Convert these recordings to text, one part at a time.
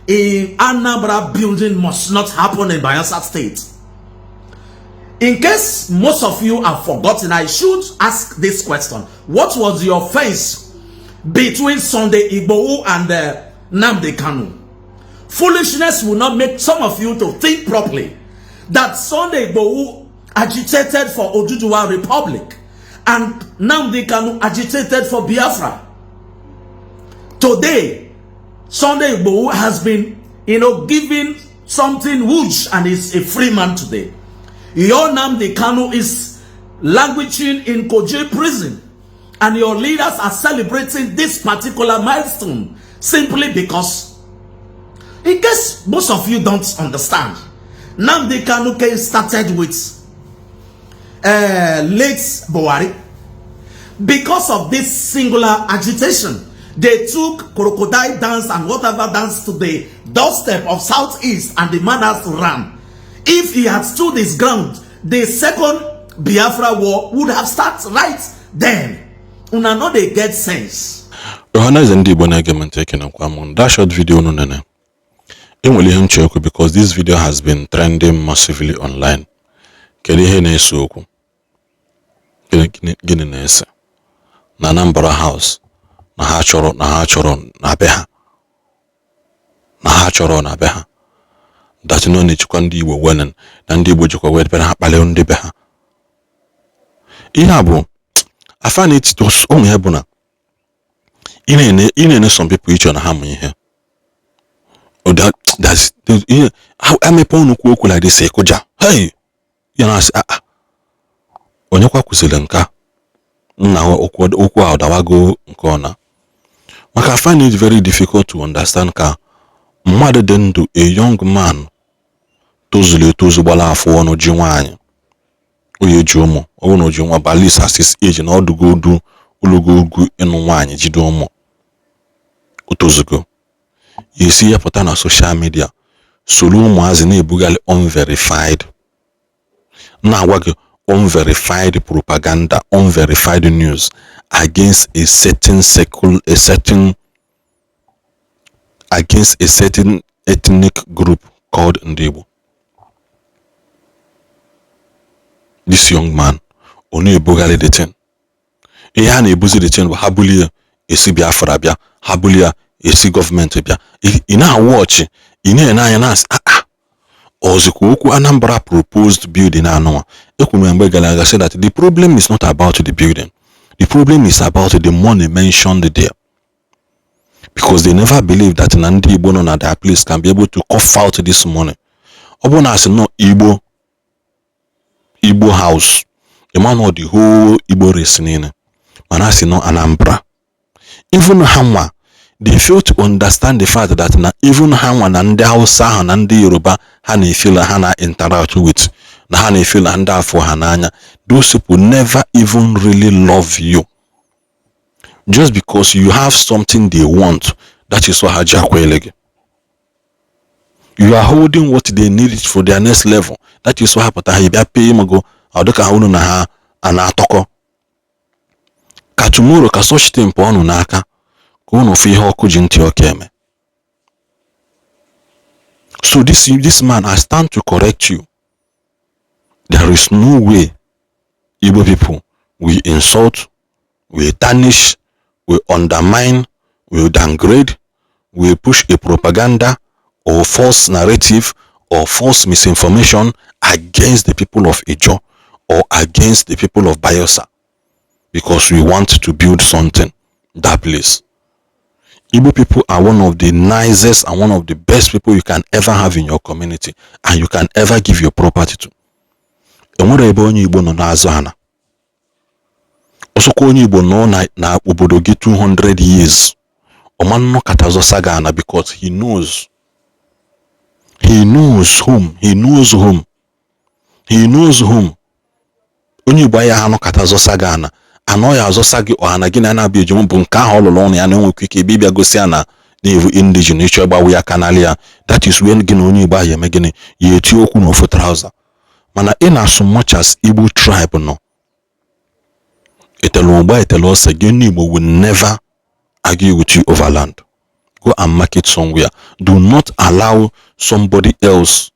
a Anambra building must not happen in Bayelsa State. In case most of you have forgotten, I should ask this question. What was the offense between Sunday Igbo and Nnamdi Kanu? Foolishness will not make some of you to think properly that Sunday Igbo agitated for Oduduwa Republic and Nnamdi Kanu agitated for Biafra. Today, Sunday Igbo has been, given something huge and is a free man today. Your Nnamdi Kanu is languishing in Kuje prison, and your leaders are celebrating this particular milestone simply because, in case most of you don't understand, Nnamdi Kanu case started with late Buhari. Because of this singular agitation, they took crocodile dance and whatever dance to the doorstep of Southeast, and the man has ran. If he had stood his ground, the second Biafra war would have started right then. Una know they get sense. That short video no nene. Because this video has been trending massively online. Na Anambra House na ha chọrọ na be ha that no na-echekwa ndị Igbo wenen na ndị Igbo jikwa wee ha kpalị ndị be ha. Ihe a bụ afa na etito ụmụ ya bụ na ị na-ene some people iche na ha mụ ihe amepe nnukwu okwu like this ekụja hey ya na asị onye kwa kwụsịrị nka na okwu a dawago nke ọna maka I find it very difficult to understand ka mmadụ dị ndụ a young man tozulu etozu gbala afọ ọnụ ji nwaanyị onye ji ụmụ ọbụ na oji nwa balis asis age na ọdụgodu ologogu ịnụ nwaanyị jide ụmụ otozugo ya esi ya pụta na social media solu ụmụazị na-ebugali unverified na-agwa gị unverified propaganda, unverified news against a certain ethnic group called Ndibo. This young man only bugari the ten. He had a busy the ten, but habulia a si Biafra bia, habulia a si government bia. In our watch, in an ask Ozikuku Anambra proposed building Anoa. Ekumembe said that the problem is not about the building. The problem is about the money mentioned there. Because they never believed that Nandi Igbo and their place can be able to cough out this money. Obona has no Igbo house. The man of the whole Igbo race in Manasi no Anambra. Even Hamwa, they fail to understand the fact that even Hamwa and the Hausa and the Yoruba Hana feel Hana interact with na Hana feel and for Hananya. Those people never even really love you. Just because you have something they want, that is what Hajakwelege. You are holding what they need for their next level. That is what happened. Pay him go. Adoka hunu na ha anatoko. Katumuro kasoshi tempo onu naka. Kuno fi hoku jinti okeme. So this man, I stand to correct you. There is no way Igbo people will insult, will tarnish, will undermine, will downgrade, will push a propaganda or false narrative or false misinformation against the people of Ijaw or against the people of Bayelsa because we want to build something, that place. Igbo people are one of the nicest and one of the best people you can ever have in your community and you can ever give your property to. Enwere ebe onye Igbo nọ n'azụ ana. Osoko onye Igbo nọ na obodo gị 200 years. Omanno katazo saga ana because he knows whom. Onye Igbo ya hano katazo saga ana. Ano ya azosagi ohana gị na abịa ejum bụ nke ahụ ọlụlụ ọnụ ya na enwekwa ike bịa gosi ya na na-evu indigenous ịchọ ịgbawu ya kanal ya. That is when gị na onye Igbo ahụ eme gịnị ya eti okwu n'ofu trouser. Mana in as much as Igbo tribe no Italo Ose Igbo will never argue with you over land. go and mark it somewhere. Do not allow somebody else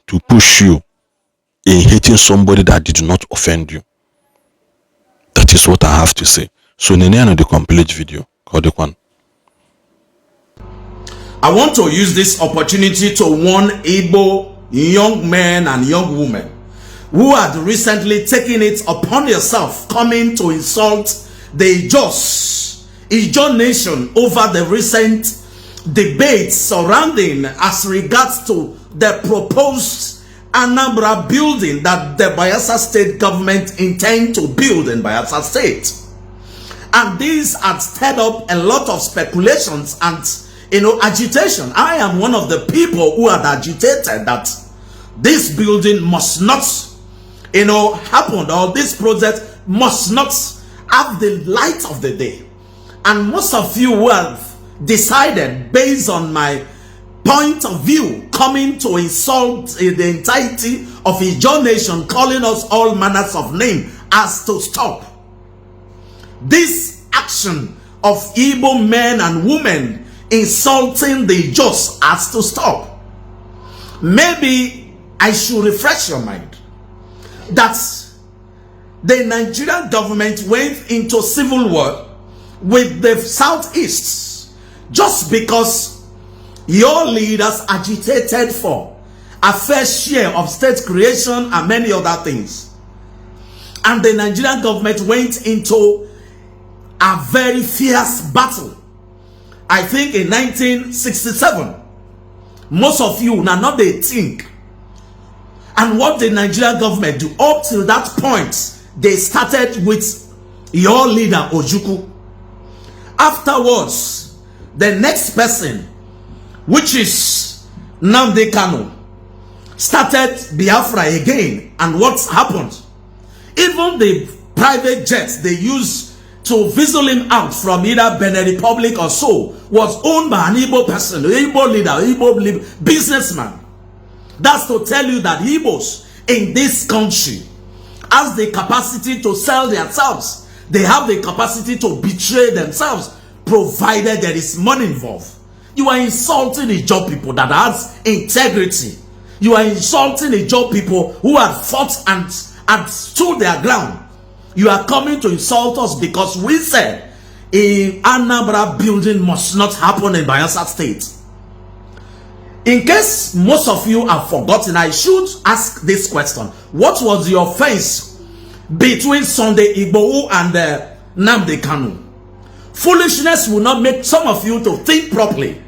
to push you in hating somebody that did not offend you. That is what I have to say. So Nene the complete video. One. I want to use this opportunity to warn Igbo young men and young women who had recently taken it upon yourself coming to insult the Ijaw nation over the recent debates surrounding as regards to the proposed Anambra building that the Bayelsa State government intend to build in Bayelsa State. And these had stirred up a lot of speculations and agitation. I am one of the people who had agitated that this building must not happen, or this project must not have the light of the day. And most of you who have decided based on my point of view coming to insult the entirety of Ijaw nation, calling us all manners of name, as to stop this action of Igbo men and women insulting the Ijaws, as to stop. Maybe I should refresh your mind that the Nigerian government went into civil war with the Southeast just because your leaders agitated for a fair share of state creation and many other things. And the Nigerian government went into a very fierce battle. I think in 1967, most of you now not they think. And what the Nigerian government do up till that point, they started with your leader Ojukwu. Afterwards, the next person, which is Nnamdi Kanu, started Biafra again. And what's happened? Even the private jets they used to whistle him out from either Benin Republic or so was owned by an Igbo person, an Igbo leader, Igbo businessman. That's to tell you that Igbos in this country has the capacity to sell themselves. They have the capacity to betray themselves, provided there is money involved. You are insulting Ijaw people that has integrity. You are insulting Ijaw people who have fought and stood their ground. You are coming to insult us because we said a Anambra building must not happen in Bayelsa State. In case most of you have forgotten, I should ask this question. What was the offense between Sunday Igboho and Nnamdi Kanu? Foolishness will not make some of you to think properly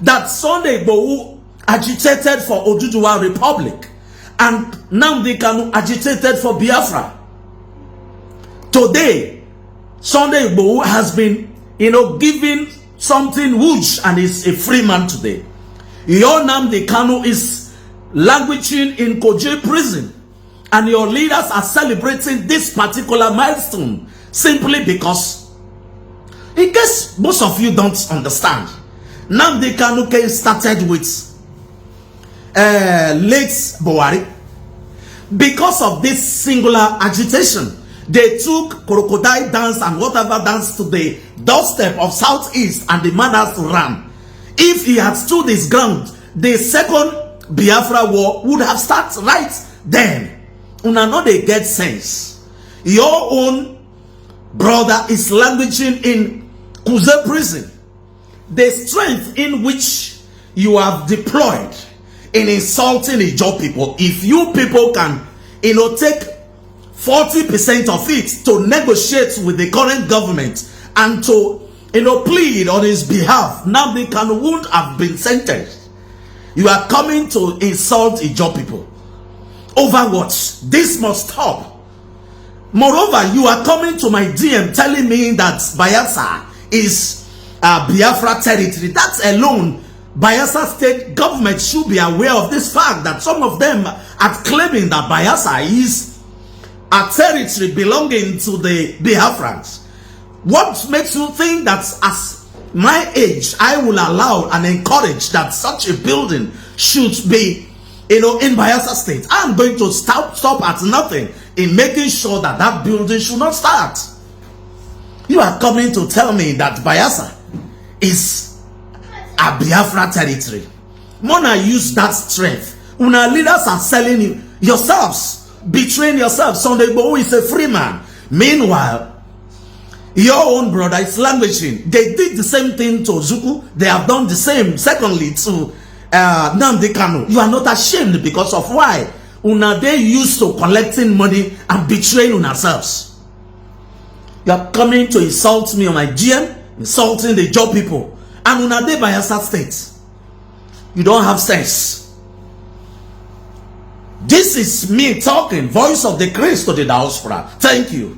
that Sunday Igboho agitated for Oduduwa Republic and Nnamdi Kanu agitated for Biafra. Today, Sunday Igboho has been, given something huge and is a free man today. Your Nnamdi Kanu is languishing in Kuje prison, and your leaders are celebrating this particular milestone simply because, in case most of you don't understand, Nnamdi Kanu started with late Buhari. Because of this singular agitation, they took crocodile dance and whatever dance to the doorstep of Southeast, and the man has to run. If he had stood his ground, the second Biafra war would have started right then. Una know they get sense. Your own brother is languishing in Kuje prison. The strength in which you have deployed in insulting Ijaw people, if you people can, take 40% of it to negotiate with the current government and to, plead on his behalf, Nnamdi Kanu would have been sentenced. You are coming to insult Ijaw people. Over what? This must stop. Moreover, you are coming to my DM telling me that Bayelsa is Biafra territory. That alone, Bayelsa State government should be aware of this fact that some of them are claiming that Bayelsa is a territory belonging to the Biafrans. What makes you think that as my age, I will allow and encourage that such a building should be, in Bayelsa State? I'm going to stop at nothing in making sure that that building should not start. You are coming to tell me that Bayelsa is a Biafra territory. Mona use that strength. Una leaders are selling you yourselves, betraying yourselves. Sunday Igboho is a free man. Meanwhile, your own brother is languishing. They did the same thing to Zuku. They have done the same, secondly, to Nnamdi Kanu. You are not ashamed because of why? Una they used to collecting money and betraying yourselves. You are coming to insult me on my GM, insulting the job people. And una they Bayelsa State. You don't have sense. This is me talking, voice of the Christ to the diaspora. Thank you.